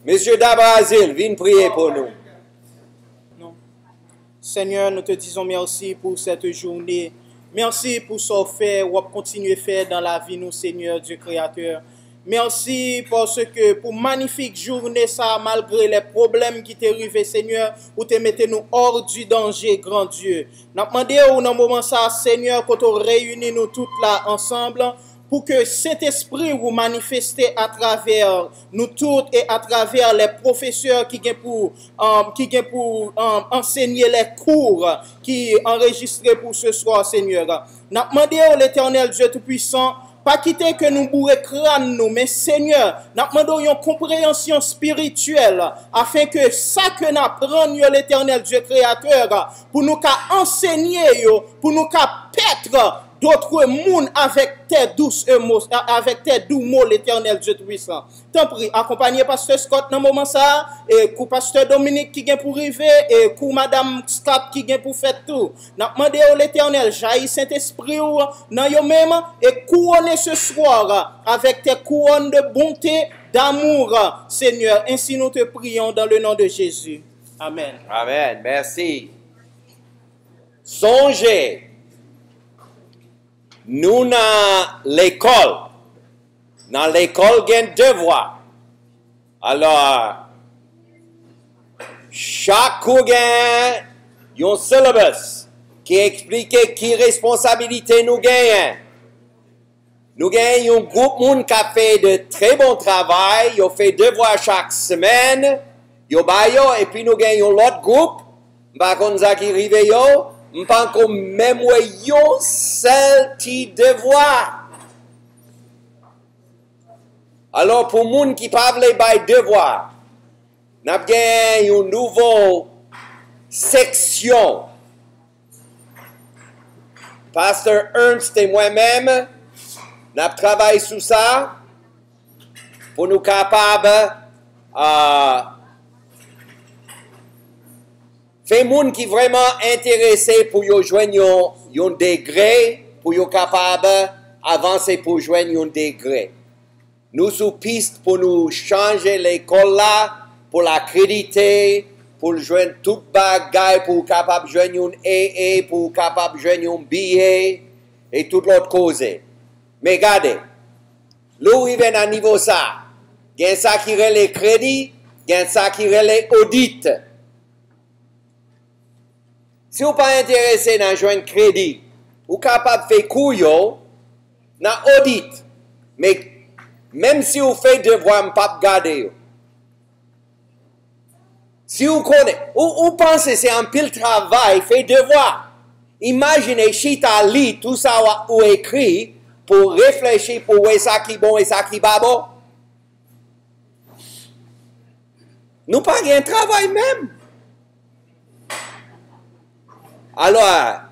Monsieur Dabrasil, viens prier pour nous. Non. Seigneur, nous te disons merci pour cette journée. Merci pour ce fait, ou continuer à faire dans la vie, nous, Seigneur, Dieu créateur. Merci parce que pour magnifique journée, ça, malgré les problèmes qui t'est arrivé, Seigneur, où te mettez nous hors du danger, grand Dieu. Nous demandons dans moment ça, Seigneur, quand on réunit nous toutes là ensemble, pour que cet esprit vous manifeste à travers nous toutes et à travers les professeurs qui viennent pour enseigner les cours qui enregistrés pour ce soir, Seigneur. Nous demandons l'Éternel Dieu Tout-Puissant, pas quitter que nous bourrons crâne nous, mais Seigneur, nous demandons une compréhension spirituelle afin que ça que nous apprenons l'Éternel Dieu Créateur pour nous enseigner, pour nous paître d'autres mondes avec tes douces mots, avec tes doux mots, l'Éternel Dieu Tout-Puissant. Tant pis, accompagné Pasteur Scott dans le moment ça, et pour Pasteur Dominique qui vient pour arriver, et pour Madame Scott qui vient pour faire tout. Nous demandons à l'Éternel, jaillit Saint-Esprit dans eux-mêmes, et couronner ce soir avec tes couronnes de bonté, d'amour, Seigneur. Ainsi nous te prions dans le nom de Jésus. Amen. Amen. Merci. Songez. Nous, dans l'école, il y a un devoir. Alors, chaque cours a un syllabus qui explique qui responsabilité nous gagnons. Nous gagnons un groupe de monde qui a fait de très bon travail, ils ont fait devoir chaque semaine, et puis nous gagnons l'autre groupe, par contre, ça qui arrive, nous pas encore même un seul petit devoir. Alors, pour les gens qui parlent de devoir, nous avons une nouvelle section. Pasteur Ernst et moi-même, nous avons travaillé sur ça pour nous capables fait moun qui vraiment intéressé pour yo joindre un degré, pour yo capable avancer pour joindre un degré. Nous sous piste pour nous changer l'école là, pour l'accréditer, pour joindre tout bagaille, pour capable joindre un AA, pour capable joindre un BA et toute l'autre cause. Mais regardez, là il vient à niveau ça, il y a ça qui relève crédit, il y a ça qui relève audit. Si vous n'êtes pas intéressé dans joindre crédit, vous êtes capable de faire couillon dans l'audit. Mais même si vous faites devoir, vous ne pouvez pas garder. Si vous connaissez, vous pensez que c'est un pile travail, fait devoir. Imaginez si tu as lu tout ça ou écrit pour réfléchir pour où ça qui est bon et ça qui n'est pas bon. Nous pas un travail même. Alors,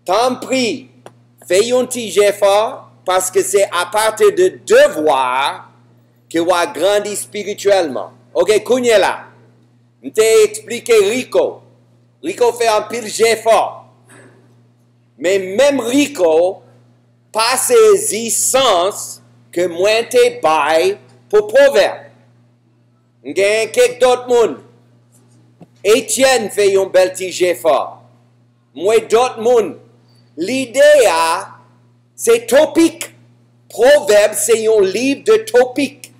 tant pis, fais un petit effort parce que c'est à partir de devoir que vous grandi spirituellement. Ok, Kounia là, je t'ai expliqué Rico. Rico fait un pile d'effort. Mais même Rico, pas saisi sens que moi t'ai bail pour proverbe. Il y a quelques d'autres monde. Étienne fait un bel petit effort. Moi, d'autres monde. L'idée, c'est topique. Proverbe, c'est un livre de topique.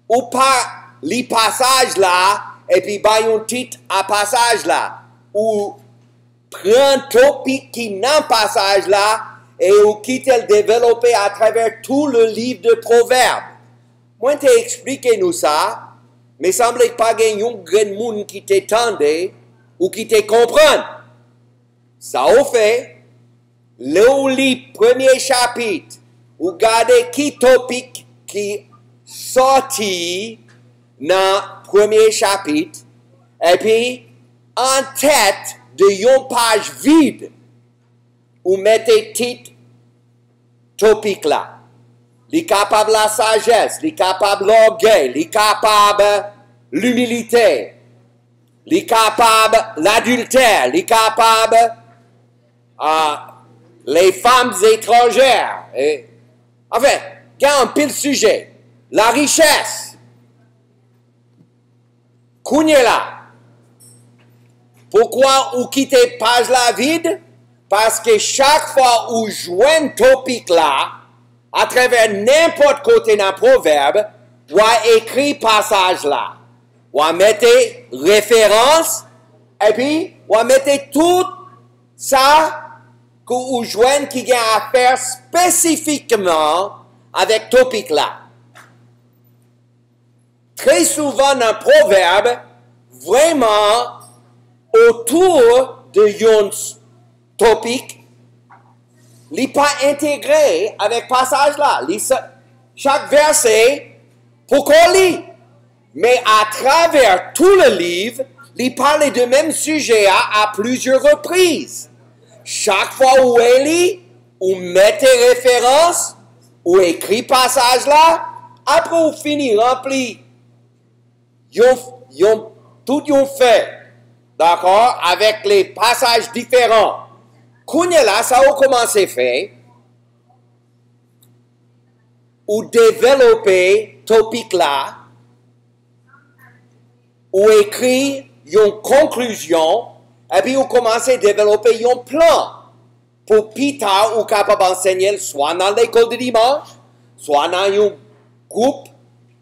Ou pas les passages là, et puis bah un titre à passage là. Ou prend topique qui n'a passage là, et ou quitte le développer à travers tout le livre de Proverbes. Moi, t'ai expliqué nous ça, mais il semble pas qu'il y ait un grand monde qui t'étendait ou qui te comprenne. Ça au fait, le premier chapitre, ou regardez qui topic qui sorti dans le premier chapitre, et puis en tête de une page vide, ou mettez titre topic là. Les capables la sagesse, les capables l'orgueil, les capables l'humilité, les capables l'adultère, les capables les femmes étrangères. Et, enfin, il y a un pile sujet. La richesse. Kounye là. Pourquoi ou quitter page là vide? Parce que chaque fois où joigne topic là, à travers n'importe côté dans le proverbe, ou écrit passage là. Ou mettez référence, et puis, ou mettez tout ça que vous joignez qui a à faire spécifiquement avec topic là. Très souvent dans le proverbe, vraiment, autour de yon topic, il n'est pas intégré avec passage là. Chaque verset, pourquoi lit? Mais à travers tout le livre, il parle de même sujet à plusieurs reprises. Chaque fois où il lit, ou mettez référence, ou écrit passage là, après vous finissez rempli. Tout yon fait, d'accord, avec les passages différents. Kounye là, ça a commencé fait, ou développer topic là, ou écrit une conclusion, et puis vous commencez à développer un plan pour plus tard ou capable d'enseigner soit dans l'école de dimanche, soit dans un groupe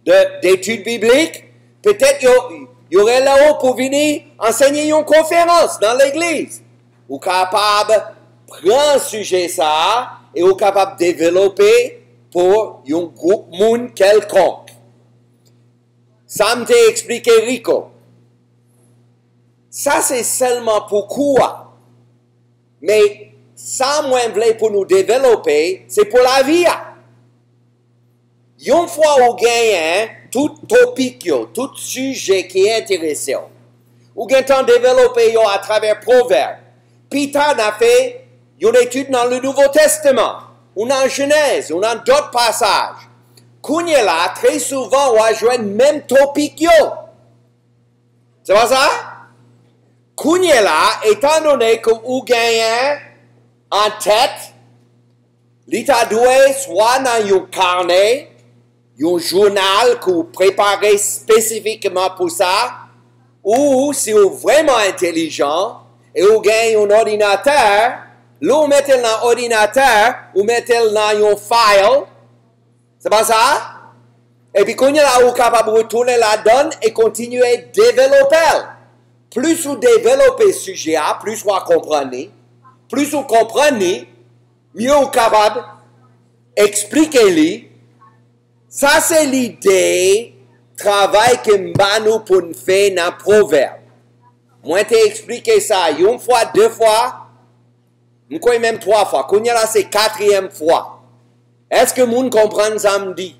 d'études bibliques. Peut-être il y aurait là-haut pour venir enseigner une conférence dans l'église. Ou capable de prendre un sujet ça et ou capable de développer pour un groupe monde quelconque. Ça m'a expliqué Rico. Ça c'est seulement pour quoi. Mais ça moi voulais pour nous développer, c'est pour la vie. Une fois on gagne tout topic, tout sujet qui est intéressant, ou gagne temps développer à travers Proverbes. Peter a fait une étude dans le Nouveau Testament, ou dans Genèse, ou dans d'autres passages. Kounye là, très souvent, on a joué le même topic. C'est pas ça? Kounye là, étant donné que vous gagnez en tête, l'état doué soit dans un carnet, un journal que vous préparez spécifiquement pour ça, ou si vous êtes vraiment intelligent et vous gagnez un ordinateur, là vous mettez dans l'ordinateur, vous mettez dans un file, c'est pas ça? Et puis quand vous êtes capable de retourner là-dedans et continuer à développer. Plus vous développez le sujet, plus vous comprenez. Plus vous comprenez, mieux vous êtes capable d'expliquer. Ça, c'est l'idée, travail que nous pour faire dans le proverbe. Moi, je t'ai expliqué ça une fois, deux fois, je crois même trois fois. Quand là, c'est quatrième fois. Est-ce que vous comprenez ça me dit?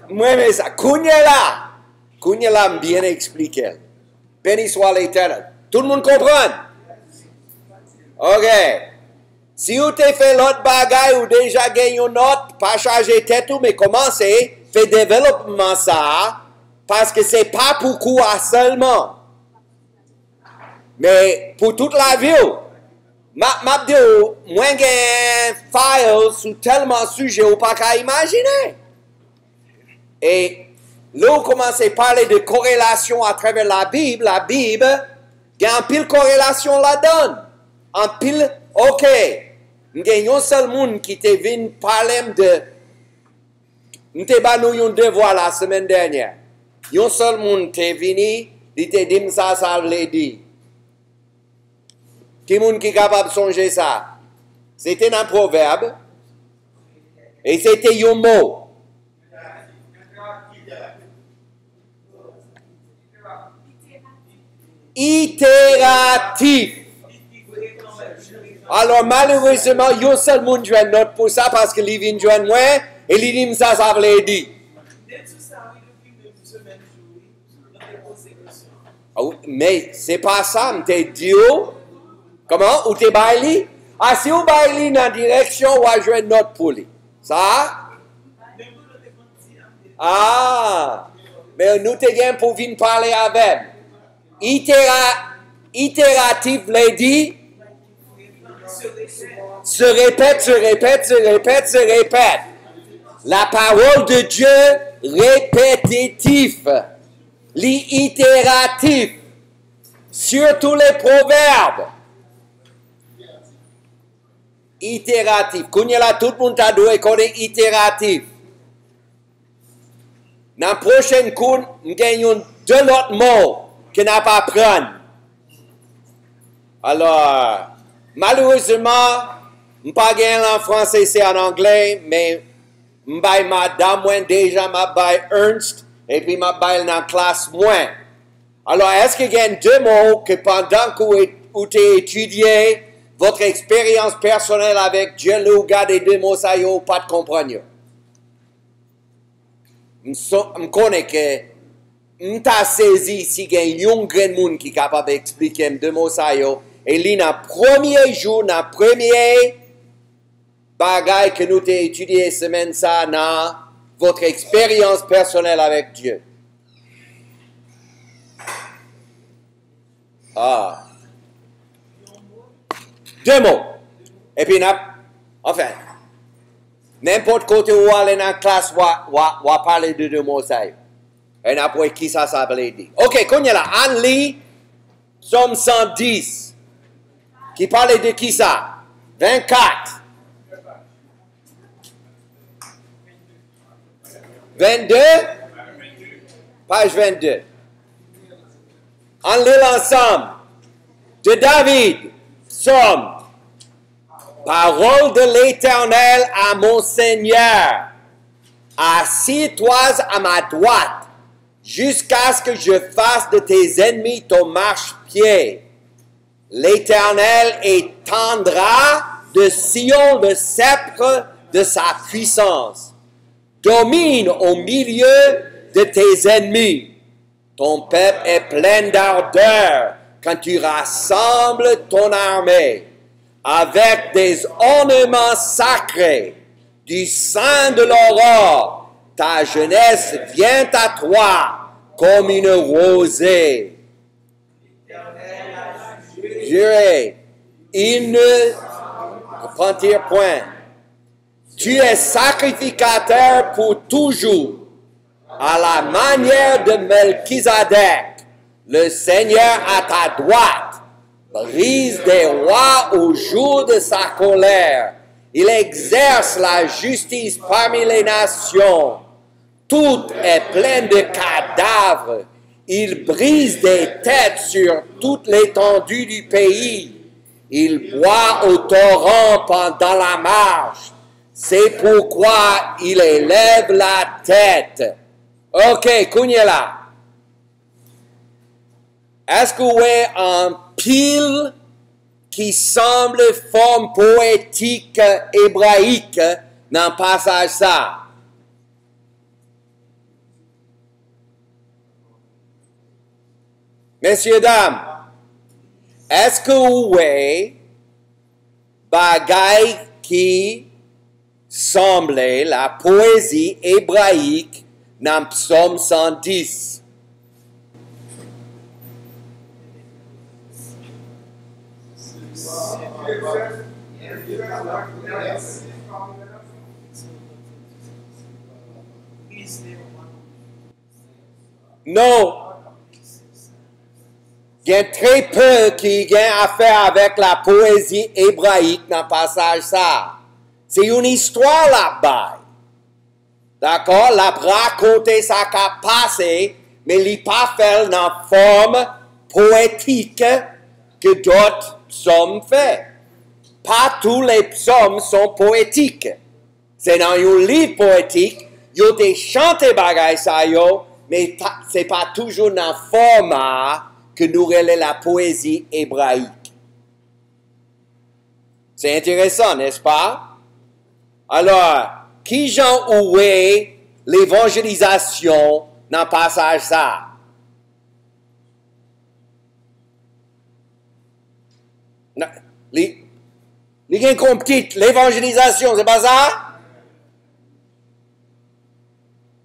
Moi, mais ça, Kounya là, bien expliqué. Béni soit l'Éternel. Tout le monde comprend? Ok. Si vous avez fait l'autre bagaille ou déjà gagné une note, pas changer tête, mais commencez, fait développement ça, parce que c'est pas pour quoi seulement. Mais pour toute la vie, moi, j'ai file sur tellement de sujets ou pas qu'à imaginer. Et là, on commence à parler de corrélation à travers la Bible, il y a un pile corrélation là-dedans. Un pile, ok. Il y a un seul monde qui te venu parler de. Nous t'avons eu un devoir la semaine dernière. Il y a un seul monde qui est venu, il te dit ça veut dire. Qui est qui est capable de songer ça? C'était un proverbe. Et c'était un mot. Itératif. Alors malheureusement, il y a un seul monde qui joue note pour ça parce que lui vient joindre moi et il dit ça veut dire. Mais c'est pas ça, je t'ai dit. Comment? Ou t'es baili? Ah, si vous baili dans la direction, on va jouer note pour lui. Ça? Ah! Mais nous te gagnons pour venir parler avec. Itératif, l'a dit. Se répète, se répète, se répète, se répète. La parole de Dieu répétitif, l'itératif, surtout les proverbes. Itératif. Kounyala, tout le monde a doué connaître itératif. Dans le prochain cours, nous gagnons deux autres mots que n'a pas prendre. Alors, malheureusement, je n'ai pas gagné en français, c'est en anglais, mais je vais madame moins déjà, je vais Ernst, et puis je vais dans la classe moins. Alors, est-ce qu'il y a deux mots que pendant que vous avez étudié votre expérience personnelle avec Dieu, le gars des deux mots, ça y est, pas de comprendre? Je connais que je t'ai saisi si il y a un grand monde qui est capable d'expliquer deux mots, ça y est. Et là, dans le premier jour, dans le premier bagage que nous avons étudié cette semaine, ça, dans votre expérience personnelle avec Dieu. Ah. Deux mots. Et puis, enfin, n'importe côté où aller dans la classe, on va parler de deux mots, ça y est. Et après, qui ça veut dire? Ok, qu'on y a là, Anne lit, Somme 110. Qui parlait de qui ça? 24. 22? Page 22. On lit l'ensemble. De David, Somme. Parole de l'Éternel à mon Seigneur. Assis-toi à ma droite, jusqu'à ce que je fasse de tes ennemis ton marchepied. L'Éternel étendra de Sion le sceptre de sa puissance. Domine au milieu de tes ennemis. Ton peuple est plein d'ardeur quand tu rassembles ton armée avec des ornements sacrés du sein de l'aurore. Ta jeunesse vient à toi comme une rosée. Juré, il ne repentir point. Tu es sacrificateur pour toujours, à la manière de Melchizedek. Le Seigneur à ta droite brise des rois au jour de sa colère. Il exerce la justice parmi les nations. Tout est plein de cadavres. Il brise des têtes sur toute l'étendue du pays. Il boit au torrent pendant la marche. C'est pourquoi il élève la tête. Ok, Kounyela. Est-ce que vous voyez un pile qui semble forme poétique hébraïque dans le passage ça? Messieurs, dames, est-ce que vous voyez bagaille qui semblait la poésie hébraïque dans Psaume 110? Non. Il y a très peu qui ont affaire avec la poésie hébraïque dans le passage ça. C'est une histoire là-bas. D'accord? La raconter ça qu'a passé, mais il n'est pas fait dans la forme poétique que d'autres psaumes font. Pas tous les psaumes sont poétiques. C'est dans un livre poétique, il y a des chantés bagailles ça yo, mais c'est pas toujours dans le format que nous relève la poésie hébraïque. C'est intéressant, n'est-ce pas? Alors, qui j'en oué l'évangélisation dans le passage ça? Les gens comprennent l'évangélisation, c'est pas ça?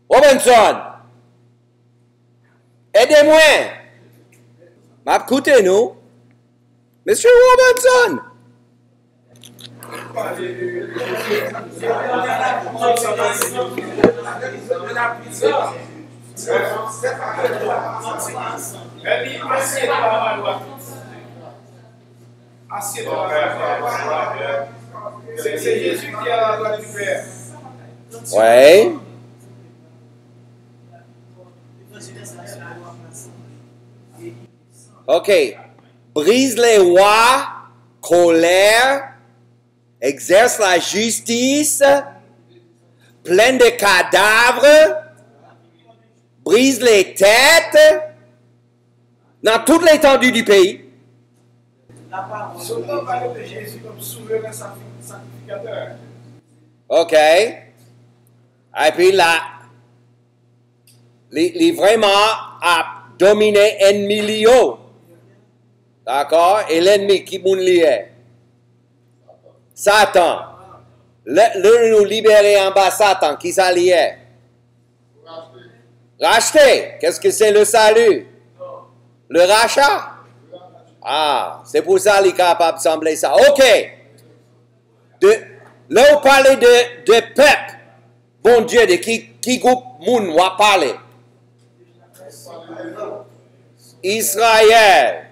Robinson, aidez-moi. Écoutez-nous. Monsieur Robinson. C'est Jésus qui a la gloire du Père. Ouais. OK. Brise les rois, colère, exerce la justice, plein de cadavres, brise les têtes dans toute l'étendue du pays. Seulement parler de Jésus comme souverain sacrificateur. OK. Et puis là, il vraiment a dominé un milieu. D'accord? Et l'ennemi qui nous liait. Satan. Le nous libérer en bas, Satan, qui s'alliait. Racheter. Qu'est-ce que c'est le salut? Le rachat? Ah, c'est pour ça qu'il est capable de sembler ça. OK. Là, on parlait de peuple. Bon Dieu, de qui groupe moun va parler? Israël.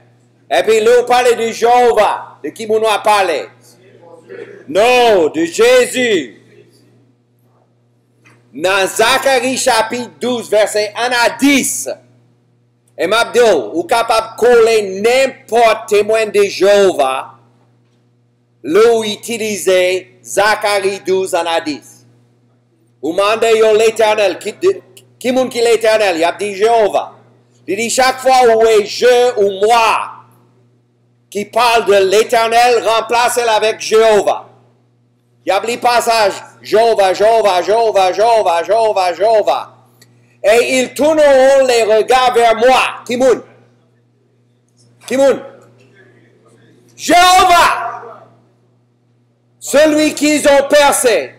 Et puis là, on parlait de Jéhovah. De qui moun va parler? Non, de Jésus. Dans Zacharie chapitre 12, verset 1 à 10. Et m'abdo, ou capable de coller n'importe témoin de Jéhovah, là où utilisait Zacharie 12 1 à 10. Ou demandez l'Éternel, qui moun qui l'Éternel, il a dit Jéhovah. Il dit chaque fois où est je ou moi qui parle de l'Éternel, remplacez-le avec Jéhovah. Il y a le passage Jéhovah, Jéhovah, Jéhovah, Jéhovah, Jéhovah, Jéhovah. Et ils tourneront les regards vers moi. Kimoun. Kimoun. Jéhovah. Celui qu'ils ont percé.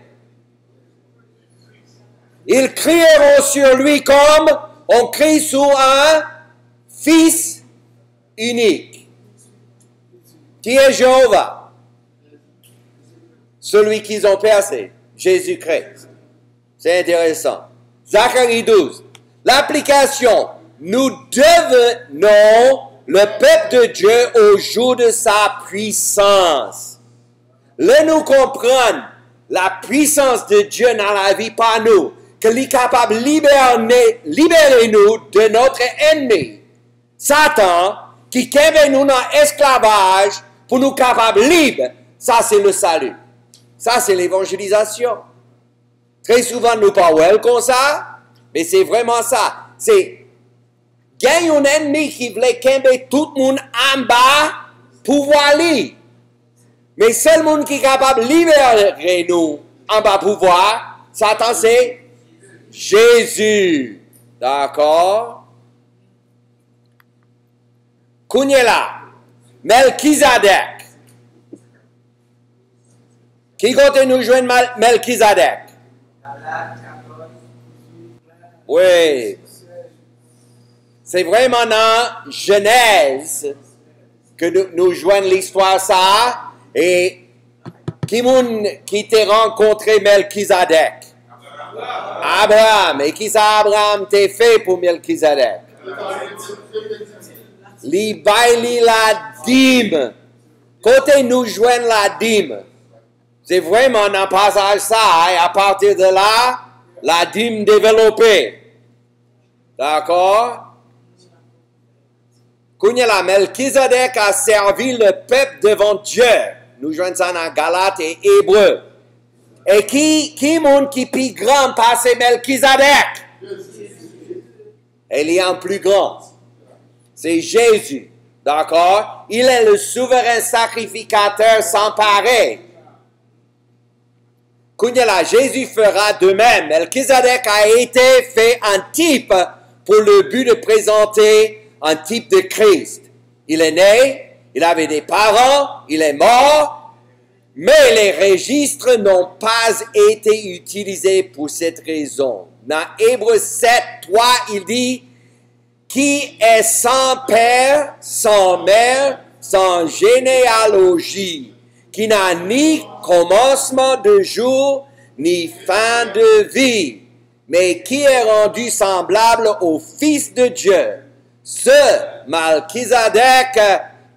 Ils crieront sur lui comme on crie sur un fils unique. Qui est Jéhovah? Celui qu'ils ont percé. Jésus-Christ. C'est intéressant. Zacharie 12. L'application. Nous devenons le peuple de Dieu au jour de sa puissance. Là, nous comprenons la puissance de Dieu dans la vie par nous. Qu'il est capable de libérer nous de notre ennemi. Satan, qui kève nous dans l'esclavage pour nous capables libres. Ça, c'est le salut. Ça, c'est l'évangélisation. Très souvent, nous parlons comme ça, mais c'est vraiment ça. C'est gagner un ennemi qui voulait qu'aimer tout le monde en bas pour voir lui. Mais seul le monde qui est capable de libérer nous en bas pour voir, Satan, c'est Jésus. D'accord? Kounyela, Melchizedek. Qui compte nous joindre Melchizedek? Oui. C'est vraiment dans Genèse que nous joignons l'histoire ça. Et qui t'a rencontré Melchizedek? Abraham. Et qui ça Abraham t'a fait pour Melchizedek? Li baili la dîme. Côté nous joignons la dîme. C'est vraiment dans le passage ça, et à partir de là, la dîme développée. D'accord? Kounyala, Melchizedek a servi le peuple devant Dieu. Nous joignons ça dans Galates et Hébreux. Et qui monde qui plus grand passe Melchizedek? Il y a un plus grand. C'est Jésus. D'accord? Il est le souverain sacrificateur sans pareil. Kounyala, Jésus fera de même. Melchizedek a été fait un type pour le but de présenter un type de Christ. Il est né, il avait des parents, il est mort, mais les registres n'ont pas été utilisés pour cette raison. Dans Hébreux 7, 3, il dit, qui est sans père, sans mère, sans généalogie, qui n'a ni commencement de jour, ni fin de vie, mais qui est rendu semblable au Fils de Dieu. Ce Malchizedek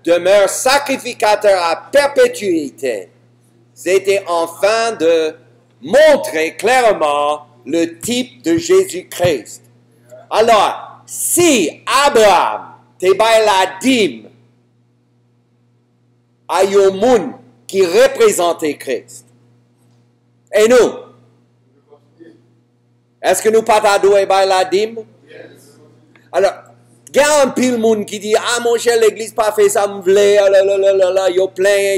demeure sacrificateur à perpétuité. C'était enfin de montrer clairement le type de Jésus-Christ. Alors, si Abraham te baille la dîme à un monde qui représentait Christ, et nous, est-ce que nous pas t'adouer baille la dîme? Alors, il y a un pile monde qui dit, ah mon cher, l'église pas fait ça, me voulait,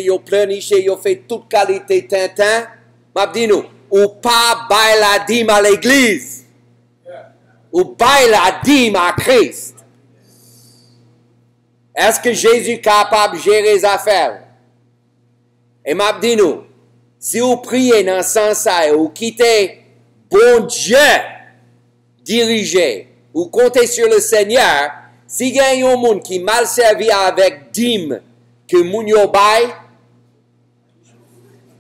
yo pleurniché, yo fait toute qualité tintin. M'a dit nous, ou pas baille la dîme à l'église, ou baille la dîme à Christ. Est-ce que Jésus est capable de gérer les affaires? Et m'a dit nous, si vous priez dans ce sens-là, ou quittez bon Dieu diriger, ou comptez sur le Seigneur, si il y a un monde qui mal servi avec dîme que moun yo baille,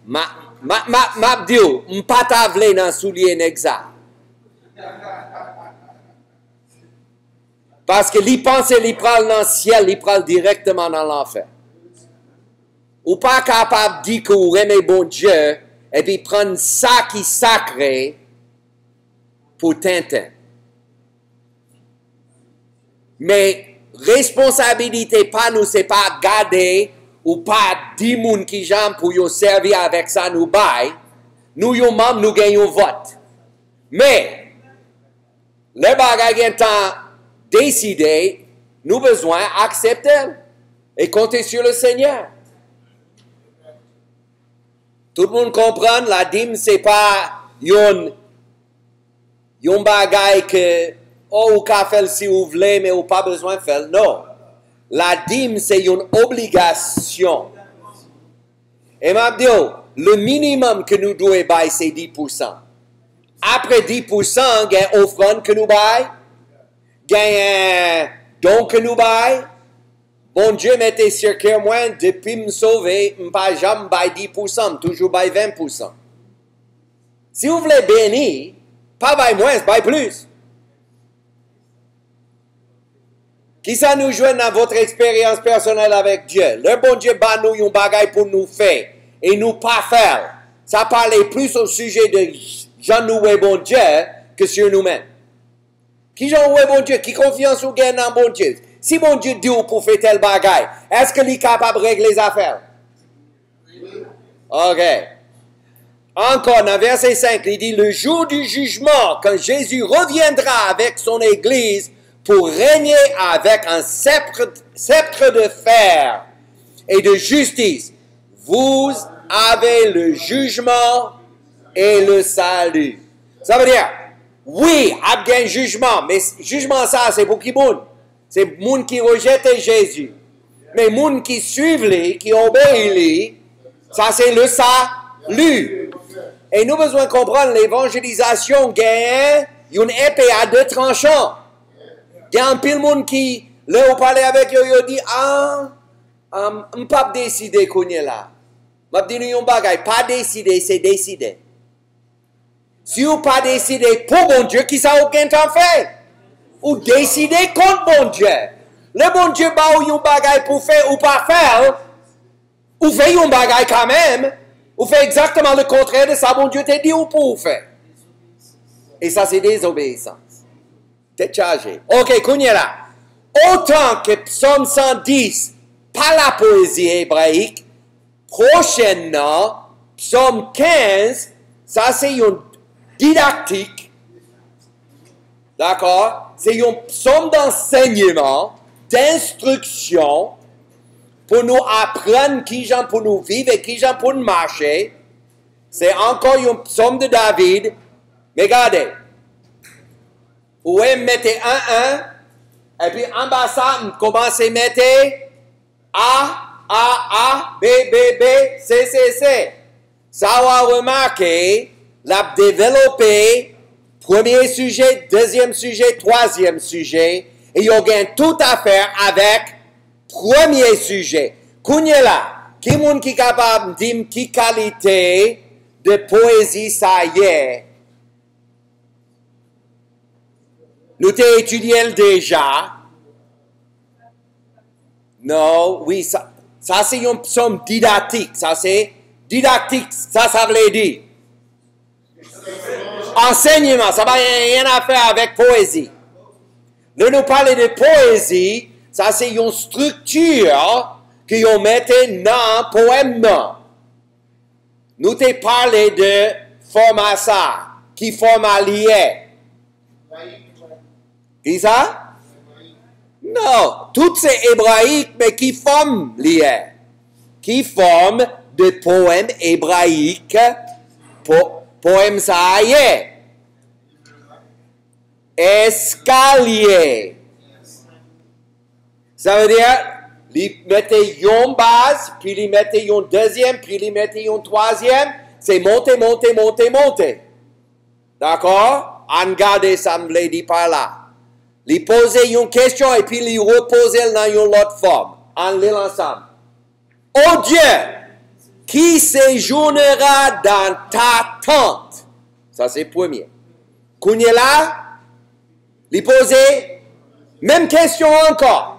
m'a dit, m'pas ta vle dans soulier nexa. Parce que li pense li pral dans le ciel, li pral directement dans l'enfer. Ou pas capable de dire que vous aimez bon Dieu, et puis prendre ça qui est sacré pour Tintin. Mais responsabilité pas nous, c'est pas garder ou pas 10 moun qui jambe pour yo servir avec ça nous bail. Nous yo membres nous gagnons vote. Mais les bagages temps décidé, nous besoin accepter et compter sur le Seigneur. Tout le monde comprend, la dîme c'est pas yon bagay que ou ka faire si vous voulez, mais ou pas besoin de faire. Non. La dîme, c'est une obligation. Et m'a dit, le minimum que nous devons bailler, c'est 10%. Après 10%, il y a une offrande que nous baillons, il y a un don que nous baillons. Bon Dieu mettez sur cœur moi, depuis me sauver, je ne pas jamais bailler 10%, toujours bailler 20%. Si vous voulez bénir, pas bailler moins, bailler plus. Qui ça nous joue dans votre expérience personnelle avec Dieu? Le bon Dieu bat nous un bagage pour nous faire et nous pas faire. Ça parlait plus au sujet de Jean nous est bon Dieu que sur nous-mêmes. Qui Jean est bon Dieu? Qui confiance ou gagne dans bon Dieu? Si bon Dieu dit pour faire tel bagage, est-ce qu'il est capable de régler les affaires? Ok. Encore dans verset 5, il dit, le jour du jugement, quand Jésus reviendra avec son Église, pour régner avec un sceptre de fer et de justice. Vous avez le jugement et le salut. Ça veut dire, oui, il y a un jugement, mais jugement ça, c'est pour qui moun? C'est moun qui rejette Jésus. Mais moun qui suivent lui, qui obéissent lui, ça c'est le salut. Et nous avons besoin de comprendre l'évangélisation gagne une épée à 2 tranchants. Il y a un pile monde qui, là, on parle avec eux, il dit, je ne peux pas décider qu'on est là. Je dis, nous, pas décider, c'est décider. Si vous pas décider pour bon Dieu, qui ça aucun temps fait? Ou décider contre bon Dieu. Le bon Dieu, ou un bagay pour faire ou pas faire, ou fait un bagay quand même, ou fait exactement le contraire de ça, bon Dieu t'a dit ou pour faire. Et ça, c'est désobéissance. T'es chargé. Ok, Kounia là. Autant que Psaume 110, pas la poésie hébraïque, prochainement, Psaume 15, ça c'est une didactique. D'accord? C'est un psaume d'enseignement, d'instruction, pour nous apprendre qui j'en pour nous vivre et qui j'en pour nous marcher. C'est encore un psaume de David. Mais regardez. Vous mettez 1, et puis en bas ça, vous commencez à mettre A, B, C, C. Ça va remarquer, l'a développé, premier sujet, deuxième sujet, troisième sujet, et il y a tout à faire avec premier sujet. Kounia là, Qui moun qui capable de dire qui qualité de poésie ça y est? Nous t'ai étudié déjà. Non, oui, ça c'est une somme didactique. Ça c'est didactique, ça veut dire. Enseignement, ça n'a rien à faire avec poésie. Nous parlons de poésie, ça c'est une structure que vous mettez dans le poème. Nous t'ai parlé de format ça, qui format lié. Qui ça? Non, tout c'est hébraïque, mais qui forme lié? Qui forme de poèmes hébraïques, poème ça y est. Escalier. Ça veut dire, ils mettaient une base, puis ils mettaient une deuxième, puis ils mettaient une troisième. C'est monter, monter, monter, monter. D'accord? En garder, ça me l'a dit par là. Ils posaient une question et puis ils reposaient dans une autre forme. En l'île ensemble. Oh Dieu, qui séjournera dans ta tente? Ça c'est le premier. Kounyela, ils posaient, même question encore.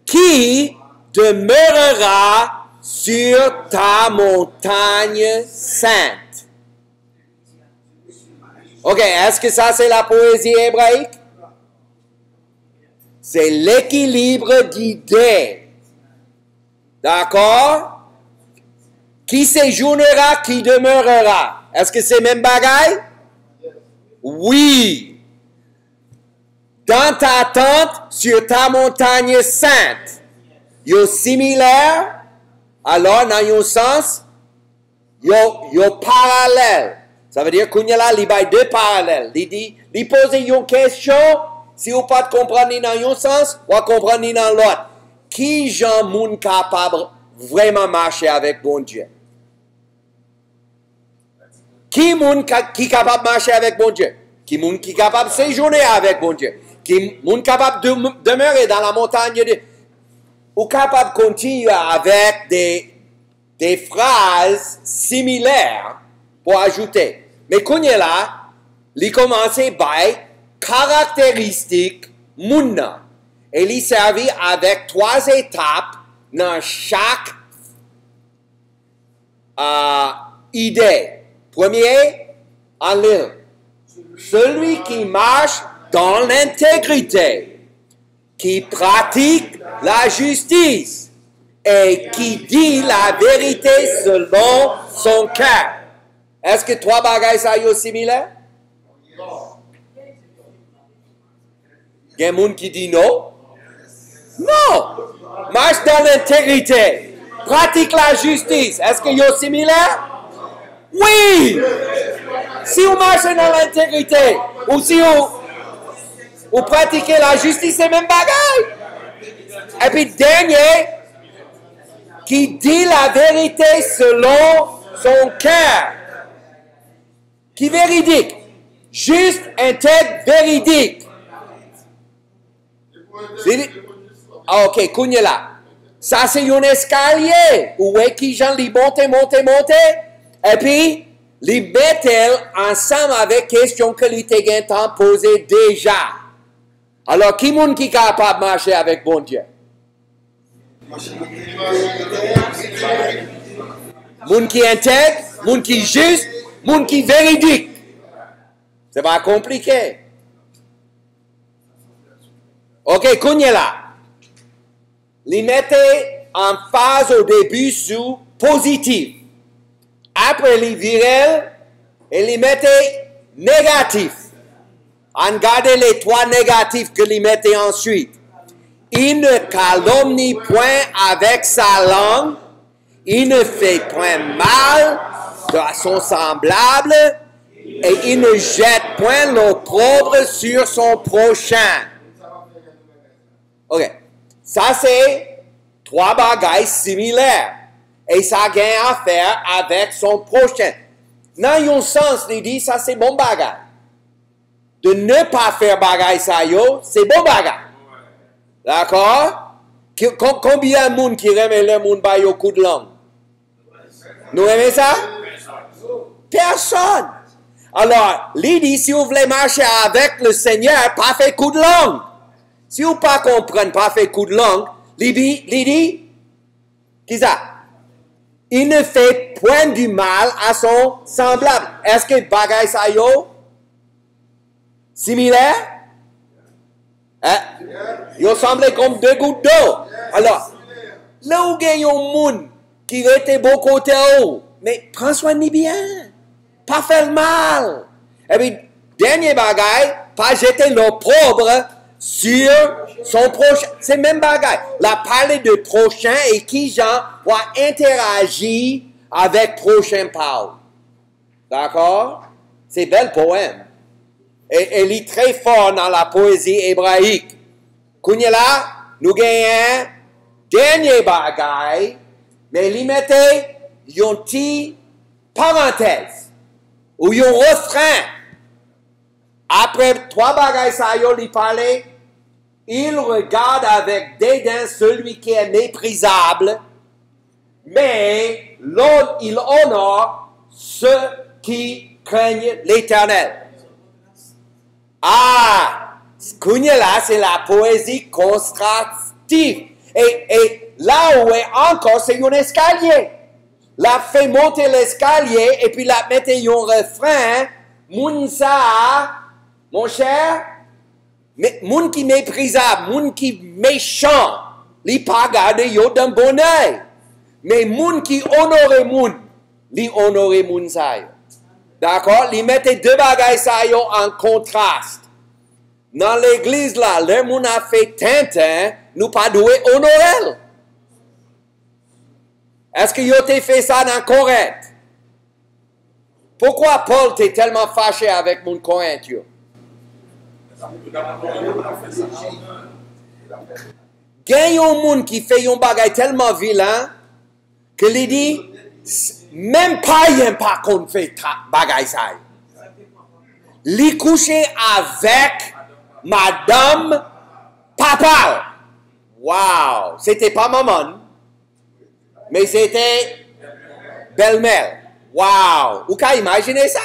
Qui demeurera sur ta montagne sainte? Ok, est-ce que ça c'est la poésie hébraïque? C'est l'équilibre d'idées. D'accord? Qui séjournera, qui demeurera? Est-ce que c'est même bagaille? Oui. Dans ta tente, sur ta montagne sainte. Yo similaire, alors dans un sens, yo parallèle. Ça veut dire qu'il y a deux parallèles. Il pose une question, si vous ne pas comprendre dans un sens, vous comprendre dans l'autre. Qui gens moun capable vraiment marcher avec bon Dieu? Qui moun qui capable marcher avec bon Dieu? Qui moun qui capable séjourner avec bon Dieu? Qui moun capable de demeurer dans la montagne de... Ou capable de continuer avec des phrases similaires pour ajouter. Mais quand il est là, il commence par caractéristiques mouna. Et il servi avec 3 étapes dans chaque idée. Premier, en ligne. Celui qui marche dans l'intégrité, qui pratique la justice et qui dit la vérité selon son cœur. Est-ce que 3 bagages sont similaires? Il y a des gens qui disent non. Non! Marche dans l'intégrité. Pratique la justice. Est-ce que sont similaires? Oui! Si vous marchez dans l'intégrité, ou si vous pratiquez la justice, c'est le même bagaille. Et puis, dernier, qui dit la vérité selon son cœur. Qui véridique. Juste, intègre, véridique. Ah, ok, kounya là. Ça, c'est un escalier. Où est qui gens li monter. Et puis, li mettent ensemble avec question que li te temps posé déjà. Alors, qui moun qui capable de marcher avec bon Dieu? Moun qui intègre, moun qui juste, moun qui véridique. C'est pas compliqué. Ok, kounya là. Les mettez en phase au début sous positif. Après les virels, et les mettez négatif. En gardez les 3 négatifs que les mettez ensuite. Il ne calomnie point avec sa langue. Il ne fait point mal à son semblable. Et il ne jette point l'opprobre sur son prochain. Ok. Ça, c'est 3 bagailles similaires. Et ça a à faire avec son prochain. Dans un sens, il dit, ça c'est bon bagage. De ne pas faire bagaille ça, yo, c'est bon bagage. D'accord? Combien de monde qui remet le monde par yo coup de langue? Nous aimez ça? Personne. Alors, il dit, si vous voulez marcher avec le Seigneur, pas fait coup de langue. Si vous ne comprenez pas fait coup de langue, il dit, qui ça? Il ne fait point du mal à son semblable. Est-ce que bagaille ça yo? Similaire? Hein? Ils semblent comme deux gouttes d'eau. Alors, là où il y a un monde qui était beau côté haut, mais prends soin de bien. Pas faire le mal. Et puis, dernier bagaille, pas jeter l'opprobre sur son prochain. C'est même bagaille. La parler de prochain et qui gens va interagir avec prochain Paul. D'accord? C'est bel poème. Et il est très fort dans la poésie hébraïque. Là, nous gagnons dernier bagaille, mais il mettait une petite parenthèse ou un refrain. Après trois bagailles, ça il parlait. Il regarde avec dédain celui qui est méprisable, mais il honore ceux qui craignent l'Éternel. Ah, là, c'est la poésie constructive. Et là où est encore, c'est un escalier. La fait monter l'escalier et puis la mettre un refrain. Mounsa, mon cher, moun qui méprisable, moun qui méchant, li pas garder yo d'un bon oeil. Mais moun qui honore moun, li honore moun sa yo. D'accord? Li mette deux bagailles sa yo en contraste. Dans l'église là, le moun a fait Tintin, nous pas doué honorer. Est-ce que yo t'ai fait ça dans Corinthe? Pourquoi Paul t'est tellement fâché avec mon Corinthe yo? Gagne un monde qui fait un bagage tellement vilain que lui dit même pas y'aime pas qu'on fait bagage ça. Lui coucher avec madame papa. Wow, c'était pas maman, mais c'était belle-mère. Wow, vous pouvez imaginer ça?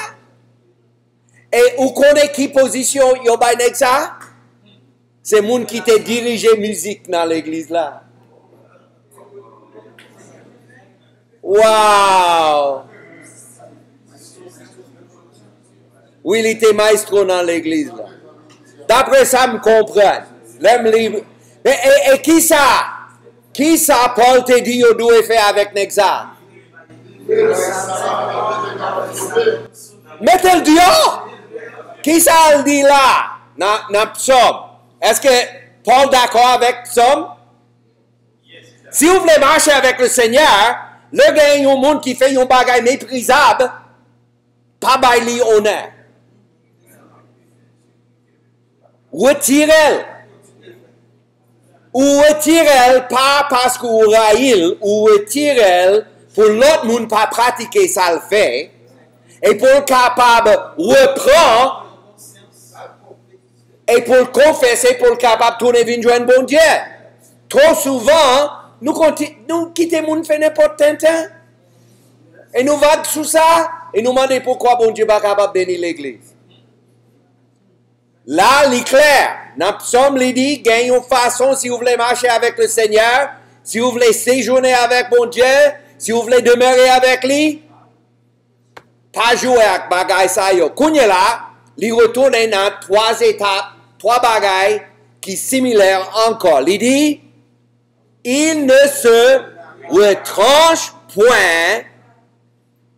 Et vous connaissez qui position yo bay nek ça? C'est moun qui te dirige musique dans l'église là. Wow! Oui, il était maestro dans l'église là. D'après ça, me comprend. Et qui ça? Qui ça Paul te dit yo doit faire avec Nexa? Mettez-le dehors! Qui ça le dit là? Dans Psaume. Est-ce que Paul d'accord avec Psaume? Si vous voulez marcher avec le Seigneur, le gars, il y a un monde qui fait un bagage méprisable, pas bailler honneur. Retirez-le. Ou retirez-le pas parce que vous raillez, ou retirez-le pour l'autre monde pas pratiquer ça le fait, et pour le capable reprendre, et pour le confesser, pour le capable de tourner vers un bon Dieu. Trop souvent, nous quittons le monde, fait n'importe quel temps. Et nous vaguons sous ça, et nous demandons pourquoi bon Dieu n'est pas capable de bénir l'église. Là, il est clair. Dans le psaume, il dit, gagne une façon si vous voulez marcher avec le Seigneur, si vous voulez séjourner avec bon Dieu, si vous voulez demeurer avec lui, pas jouer avec bagaille ça yo. Kounya là, il retourne dans trois étapes, trois bagailles qui sont similaires encore. Il dit, il ne se retranche point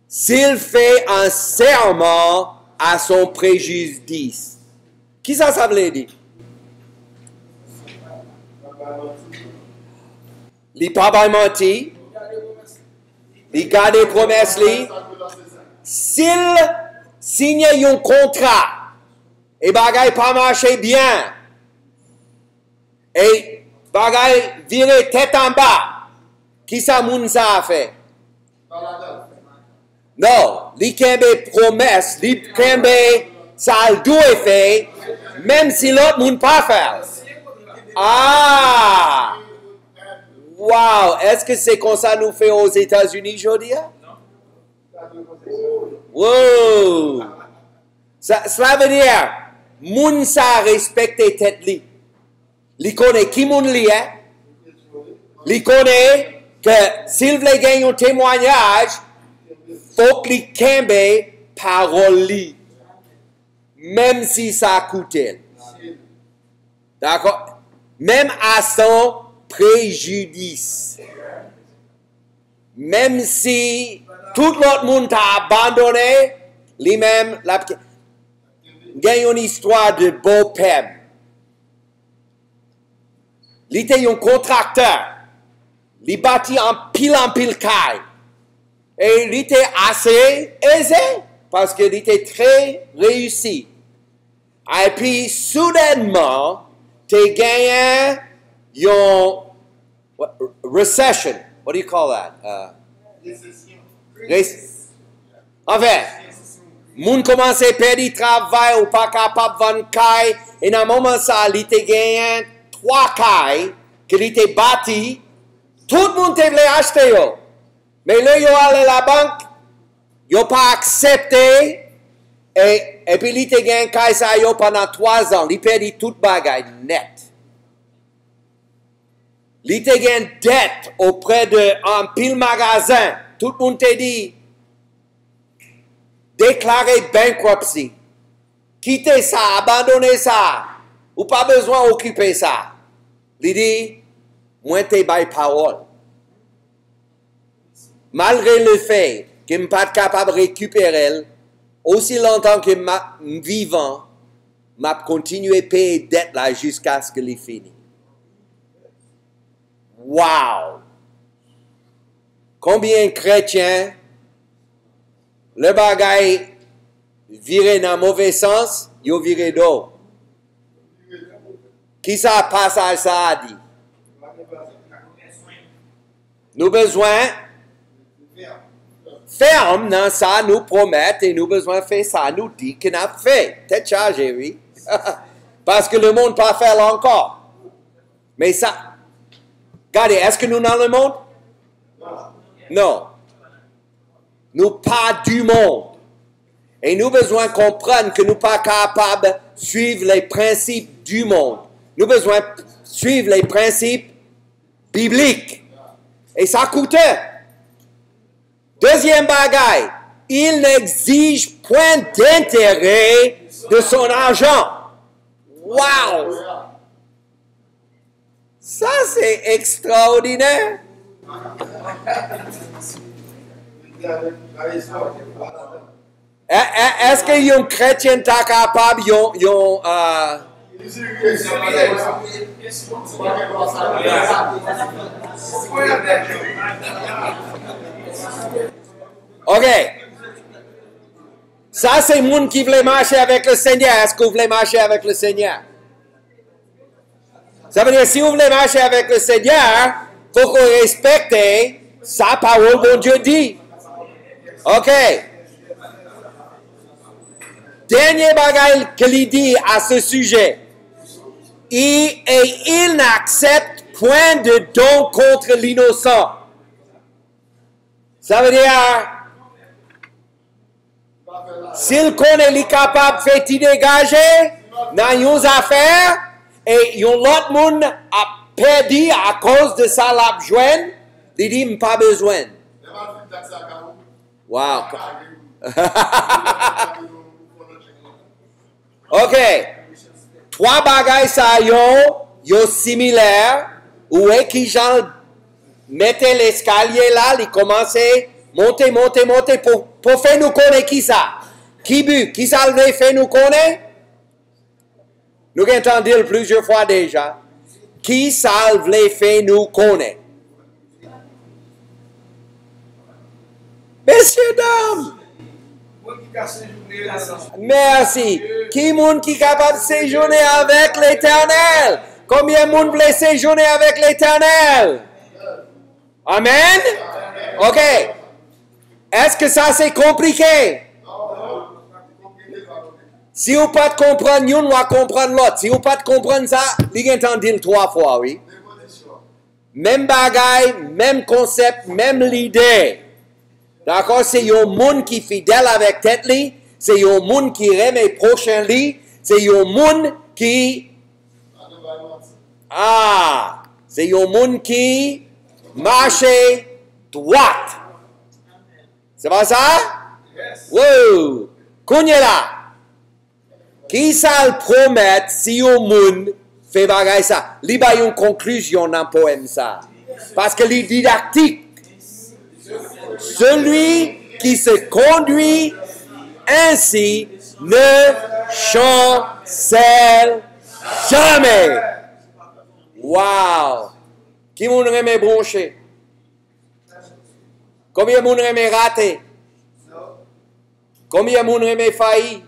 s'il fait un serment à son préjudice. Qui ça veut dire? Il n'a pas menti. Il garde les promesses. S'il signe un contrat et bagaille pas marché bien et bagaille viré tête en bas, qui ça moun ça a fait? Non, li kembe promesse, li kembe ça a doit fait, même si l'autre moun pas fait. Ah! Wow! Est-ce que c'est comme ça nous fait aux États-Unis aujourd'hui? Wow! Cela veut dire, moun sa respecte tête li. Li connaît qui moun li est. Li connaît que s'il veut gagner un témoignage, faut que li kembe parole li. Même si ça coûte. D'accord? Même à son préjudice. Même si tout l'autre monde t'a abandonné, lui-même, il y a une histoire de beau père. Il était un contracteur. Il bâtit en pile caille. Et il était assez aisé parce qu'il était très réussi. Et puis, soudainement, tu as gagné une recession. What do you call that? En fait, moun commence à perdre du travail ou pas capable de vendre caille. Et dans un moment ça, il était gagné 3 cailles qu'il était bâti. Tout le monde voulait acheter. Yo. Mais là, il allé à la banque. Il n'a pas accepté. Et puis, il était gagné caille ça pendant 3 ans. Il perdit toute bagaille net. Il était gagné dette auprès d'un pile magasin. Tout le monde t'a dit, déclarer bankruptcy. Quitter ça, abandonner ça. Ou pas besoin d'occuper ça. Il dit, moi t'es by parole. Malgré le fait que je ne suis pas capable de récupérer, aussi longtemps que je suis vivant, je vais continuer à payer dette là jusqu'à ce que les finisse. Wow! Combien de chrétiens, le bagay viré dans le mauvais sens, ils viré d'eau. Qui ça passe à ça a dit? Nous besoin ferme dans ça, nous promettre et nous besoin faire ça, nous dit qu'on a fait. T'es chargé, oui. Parce que le monde pas fait encore. Mais ça, regardez, est-ce que nous dans le monde? Non. Nous pas du monde. Et nous besoin comprendre que nous pas capables de suivre les principes du monde. Nous besoin suivre les principes bibliques. Et ça coûte. Deuxième bagaille, il n'exige point d'intérêt de son argent. Wow! Ça, c'est extraordinaire. Est-ce qu'il y a un chrétien qui est capable OK. Ça, c'est le monde qui voulait marcher avec le Seigneur. Est-ce que vous voulez marcher avec le Seigneur? Ça veut dire, si vous voulez marcher avec le Seigneur, il faut qu'on respecte sa parole, bon Dieu dit. OK. Dernier bagage qu'il dit à ce sujet. Il n'accepte point de don contre l'innocent. Ça veut dire, s'il connaît les capables de faire dégager dans une affaire, et l'autre monde a perdu à cause de ça la joindre, il dit, je n'ai pas besoin. Wow. OK. 3 bagages ça yo similaires. Où est qui gens mettaient l'escalier là, ils commençaient monter pour faire nous connaître qui ça. Qui ça le fait nous connaître? Nous avons entendu plusieurs fois déjà. Qui ça le fait nous connaître? Messieurs, dames. Merci. Qui est capable de séjourner avec l'Éternel? Combien de monde voulait séjourner avec l'Éternel? Amen? OK. Est-ce que ça c'est compliqué? Si vous ne pas comprendre, nous va comprendre l'autre. Si vous ne pas comprendre ça, vous entendez 3 fois, oui. Même bagaille, même concept, même l'idée. D'accord? C'est un monde qui est fidèle avec tête li. C'est un monde qui aime les prochains li. C'est un monde qui... Ah! C'est un monde qui marche droit. C'est pas ça? Wow! Kounya là. Qui ça le promet si un monde fait bagay ça? Li ba une conclusion dans le poème ça. Parce que les didactique. Celui qui se conduit ainsi ne chancelle jamais. Wow! Qui moun remet bronché? Combien moun remet raté? Combien moun remet failli?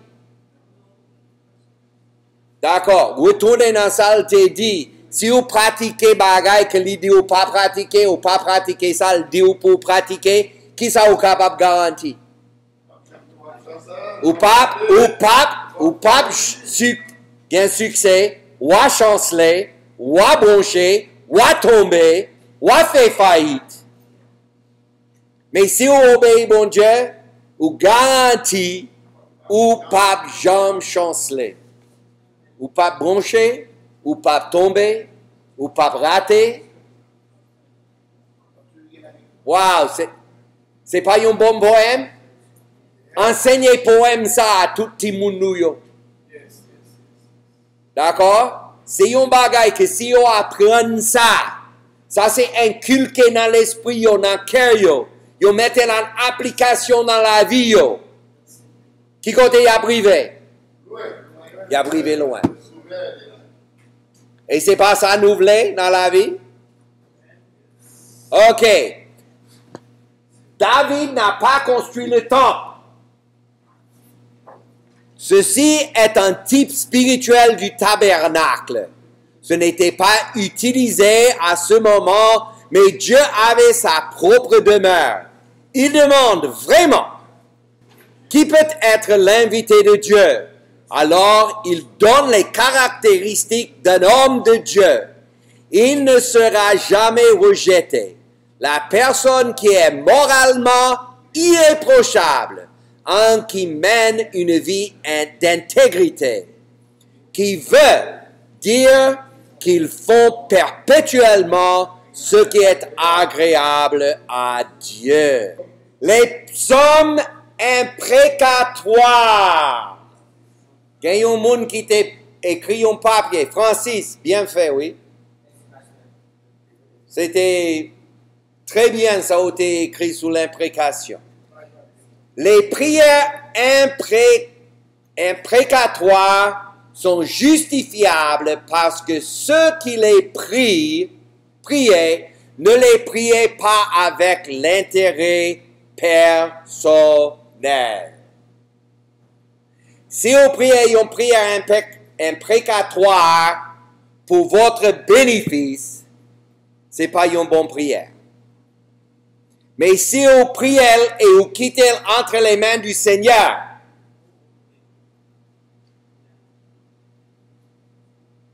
D'accord. Retournez dans la salle, t'es dit, si vous pratiquez bagay que l'idée ou pas pratiquer ça, le dit ou pour pratiquer, qui ça vous capable de garantir? Ou pas, gain succès, ou à chanceler, ou à broncher, ou à tomber, ou à faire faillite. Mais si vous obéissez bon Dieu, vous garantit, ou pas jamais chanceler. Ou pas broncher, ou pas tomber, ou pas rater. Wow, c'est pas un bon poème? Enseignez poème ça à tout le monde. D'accord? C'est un bagay que si on apprend ça, ça c'est inculqué dans l'esprit, dans le cœur, vous mettez en application dans la vie. Qui côté y a privé? Il a privé loin. Et c'est pas ça nous voulons dans la vie? Ok. David n'a pas construit le temple. Ceci est un type spirituel du tabernacle. Ce n'était pas utilisé à ce moment, mais Dieu avait sa propre demeure. Il demande vraiment qui peut être l'invité de Dieu. Alors, il donne les caractéristiques d'un homme de Dieu. Il ne sera jamais rejeté. La personne qui est moralement irréprochable, qui mène une vie d'intégrité, qui veut dire qu'ils font perpétuellement ce qui est agréable à Dieu. Les psaumes imprécatoires. Il y a un monde qui t'a écrit un papier. Francis, bien fait, oui. C'était très bien, ça a été écrit sous l'imprécation. Les prières imprécatoires sont justifiables parce que ceux qui les priaient ne les priaient pas avec l'intérêt personnel. Si vous priez une prière imprécatoire pour votre bénéfice, ce n'est pas une bonne prière. Mais si vous priez et vous quittez entre les mains du Seigneur,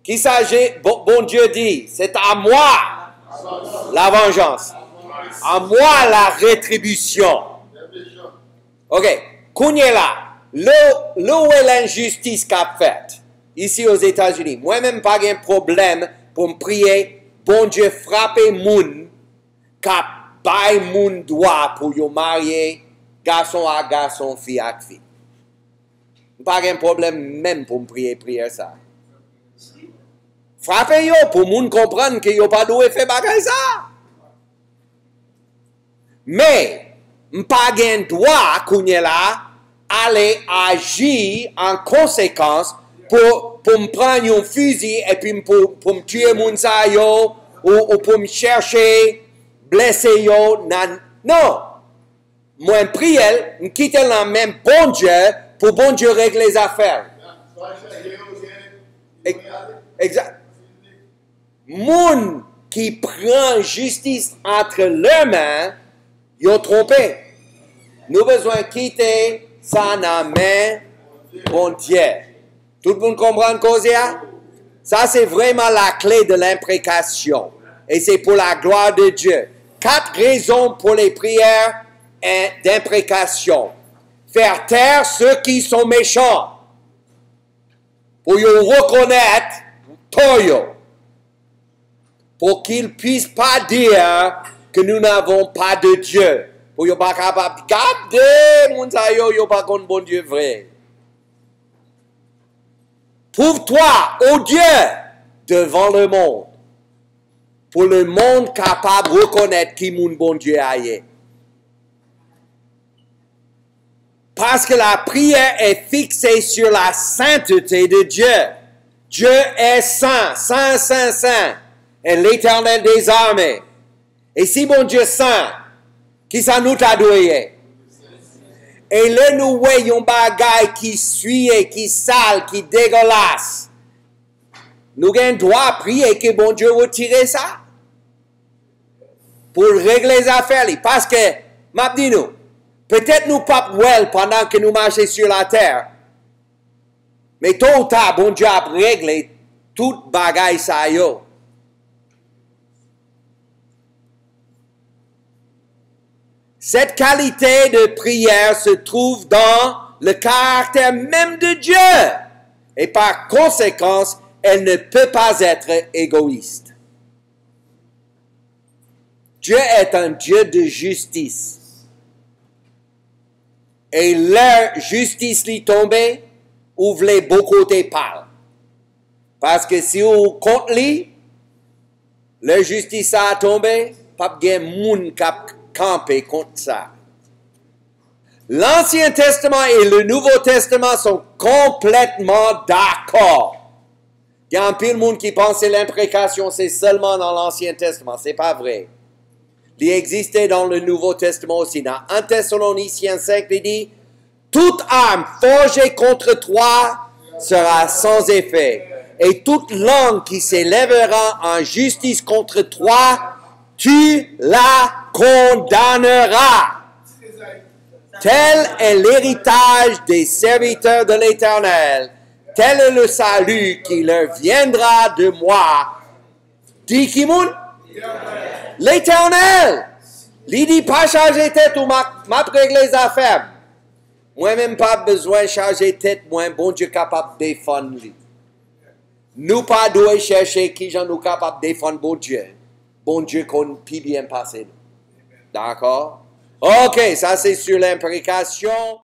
qui s'agit, bon Dieu dit, c'est à moi la vengeance, à moi la rétribution. Ok, Kounyela, où est l'injustice qu'a faite ici aux États-Unis? Moi-même, pas de problème pour me prier, bon Dieu, frapper moun, qu'a bail moun droit pour yo marier garçon à garçon, fille à fille. Pas de problème même pour me prier ça. Frappez yo pour moun comprendre que yo pas doué faire bagay ça. Mais, m'pas gen droit Kounyela aller agir en conséquence pour me prendre un fusil et puis pour me tuer moun sa yo ou pour me chercher blesser yo. Non. Moi prier, me quitter la même bon Dieu pour bon Dieu régler les affaires. Exact. Moun qui prend justice entre leurs mains, ils ont trompé. Nous avons besoin de quitter ça dans la main, bon Dieu. Tout le monde comprend cause? Ça, c'est vraiment la clé de l'imprécation. Et c'est pour la gloire de Dieu. 4 raisons pour les prières d'imprécation. Faire taire ceux qui sont méchants. Pour y reconnaître Toyo. Pour qu'ils ne puissent pas dire que nous n'avons pas de Dieu. Pour y pas capable de garder, mon sayo, yo pas contre bon Dieu vrai. Prouve-toi, ô Dieu, devant le monde. Pour le monde capable de reconnaître qui mon bon Dieu est. Parce que la prière est fixée sur la sainteté de Dieu. Dieu est saint, saint, saint, saint. Et l'Éternel des armées. Et si mon Dieu saint, qui ça nous t'a doué? Et là nous voyons bagaille qui suit, qui sale, qui dégueulasse. Nous avons droit à prier que bon Dieu retire ça. Pour régler les affaires. Parce que, m'a dit nous, peut-être nous pas well pendant que nous marchons sur la terre. Mais tôt ou tard, bon Dieu a réglé toute bagaille ça yo. Cette qualité de prière se trouve dans le caractère même de Dieu. Et par conséquence, elle ne peut pas être égoïste. Dieu est un Dieu de justice. Et leur justice lui tombée, ouvrez beaucoup de parles. Parce que si vous comptez lui, leur justice a tombé, pas de monde qui camper contre ça. L'Ancien Testament et le Nouveau Testament sont complètement d'accord. Il y a un peu de monde qui pense que l'imprécation, c'est seulement dans l'Ancien Testament. C'est pas vrai. Il existait dans le Nouveau Testament aussi. Dans 1 Thessaloniciens 5, il dit, toute arme forgée contre toi sera sans effet. Et toute langue qui s'élèvera en justice contre toi, tu la condamneras. Tel est l'héritage des serviteurs de l'Éternel. Tel est le salut qui leur viendra de moi. Dit qui moun? L'Éternel. Il dit pas charger tête ou m'a régler les affaires. Moi-même pas besoin de charger tête, moi, bon Dieu capable de défendre lui. Nous pas doit chercher qui j'en nous capable de défendre bon Dieu. Bon Dieu qu'on peut bien passer. D'accord? Ok, ça c'est sur l'imprécation.